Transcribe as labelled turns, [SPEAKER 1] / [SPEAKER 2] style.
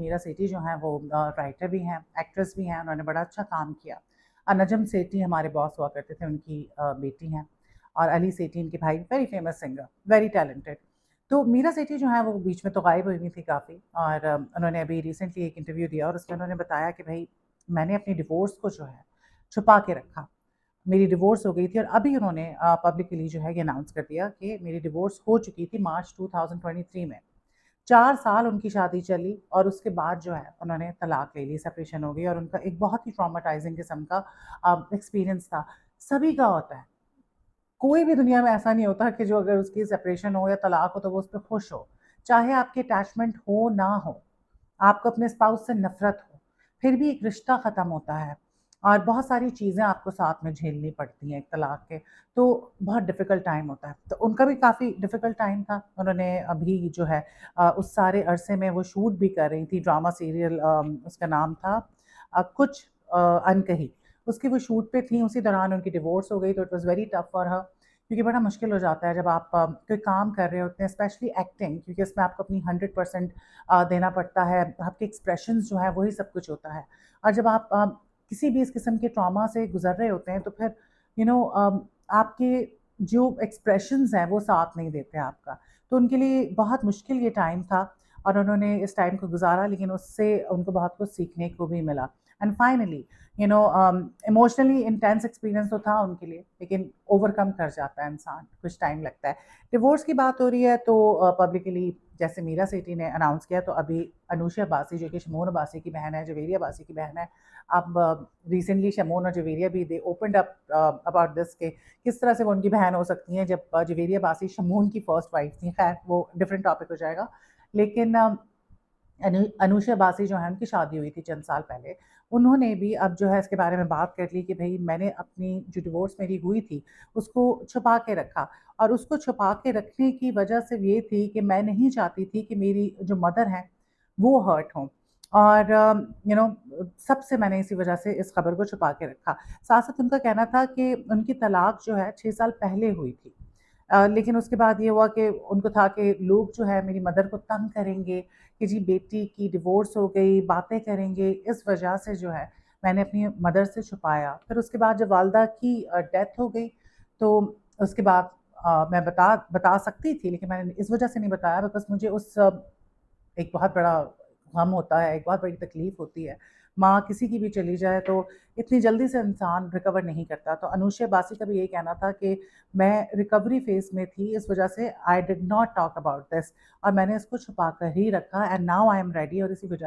[SPEAKER 1] मीरा सेठी जो हैं वो राइटर भी हैं, एक्ट्रेस भी हैं, उन्होंने बड़ा अच्छा काम किया। नजम सेठी हमारे बॉस हुआ करते थे, उनकी बेटी हैं और अली सेठी इनके भाई, very famous singer, very talented. तो मीरा सेठी जो हैं वो बीच में तो गायब हुई हुई थी काफ़ी और उन्होंने अभी रिसेंटली एक इंटरव्यू दिया और उसमें उन्होंने बताया कि भई मैंने अपनी डिवोर्स को जो है छुपा के रखा। मेरी डिवोर्स हो गई थी और अभी उन्होंने पब्लिकली जो है ये अनाउंस कर दिया कि मेरी डिवोर्स हो चुकी थी मार्च 2023 में। 4 साल उनकी शादी चली और उसके बाद जो है उन्होंने तलाक ले ली, सेपरेशन हो गई और उनका एक बहुत ही ट्रॉमाटाइज़िंग किस्म का एक्सपीरियंस था। सभी का होता है। कोई भी दुनिया में ऐसा नहीं होता कि जो अगर उसकी सेपरेशन हो या तलाक हो तो वो उस पे खुश हो। चाहे आपकी अटैचमेंट हो ना हो, आपको अपने स्पाउस से नफ़रत हो, फिर भी एक रिश्ता ख़त्म होता है और बहुत सारी चीज़ें आपको साथ में झेलनी पड़ती हैं एक तलाक के, तो बहुत डिफ़िकल्ट टाइम होता है। तो उनका भी काफ़ी डिफ़िकल्ट टाइम था। उन्होंने अभी जो है उस सारे अरसे में वो शूट भी कर रही थी ड्रामा सीरियल उसका नाम था कुछ अनकही। उसकी वो शूट पे थी, उसी दौरान उनकी डिवोर्स हो गई तो it was very tough for her क्योंकि बड़ा मुश्किल हो जाता है जब आप कोई काम कर रहे होते हैं स्पेशली एक्टिंग क्योंकि इसमें आपको अपनी 100% देना पड़ता है, आपके एक्सप्रेशंस जो हैं वही सब कुछ होता है। और जब आप किसी भी इस किस्म के ट्रॉमा से गुज़र रहे होते हैं तो फिर आपके जो एक्सप्रेशंस हैं वो साथ नहीं देते आपका। तो उनके लिए बहुत मुश्किल ये टाइम था और उन्होंने इस टाइम को गुज़ारा लेकिन उससे उनको बहुत कुछ सीखने को भी मिला। And finally emotionally intense experience तो था उनके लिए, लेकिन ओवरकम कर जाता है इंसान, कुछ टाइम लगता है। डिवोर्स की बात हो रही है तो पब्लिकली जैसे मीरा सेठी ने अनाउंस किया तो अभी अनुषा बासी जो कि शमून अब्बासी की बहन है, जवेरिया बासी की बहन है, अब रिसेंटली शमून और जवेरिया भी दे ओपन्ड अप अबाउट दिस के किस तरह से वो उनकी बहन हो सकती हैं जब जवेरिया बासी शमून की फर्स्ट वाइफ थी। खैर वो डिफरेंट टॉपिक हो जाएगा। लेकिन अनुषा बासी जो है उनकी शादी हुई थी चंद साल पहले। उन्होंने भी अब जो है इसके बारे में बात कर ली कि भई मैंने अपनी जो डिवोर्स मेरी हुई थी, उसको छुपा के रखा और उसको छुपा के रखने की वजह सिर्फ़ ये थी कि मैं नहीं चाहती थी कि मेरी जो मदर हैं, वो हर्ट हों और सबसे मैंने इसी वजह से इस खबर को छुपा के रखा। साथ-साथ उनका कहना था कि उनकी तलाक जो है 6 साल पहले हुई थी। लेकिन उसके बाद ये हुआ कि उनको था कि लोग जो है मेरी मदर को तंग करेंगे कि जी बेटी की डिवोर्स हो गई, बातें करेंगे, इस वजह से जो है मैंने अपनी मदर से छुपाया। फिर उसके बाद जब वालिदा की डेथ हो गई तो उसके बाद मैं बता बता सकती थी लेकिन मैंने इस वजह से नहीं बताया बिकॉज़ मुझे एक बहुत बड़ा गम होता है, एक बहुत बड़ी तकलीफ़ होती है। माँ किसी की भी चली जाए तो इतनी जल्दी से इंसान रिकवर नहीं करता। तो अनुषा बासी का भी यही कहना था कि मैं रिकवरी फ़ेज़ में थी, इस वजह से I did not talk about this और मैंने इसको छुपा कर ही रखा and now I am ready और इसी वजह से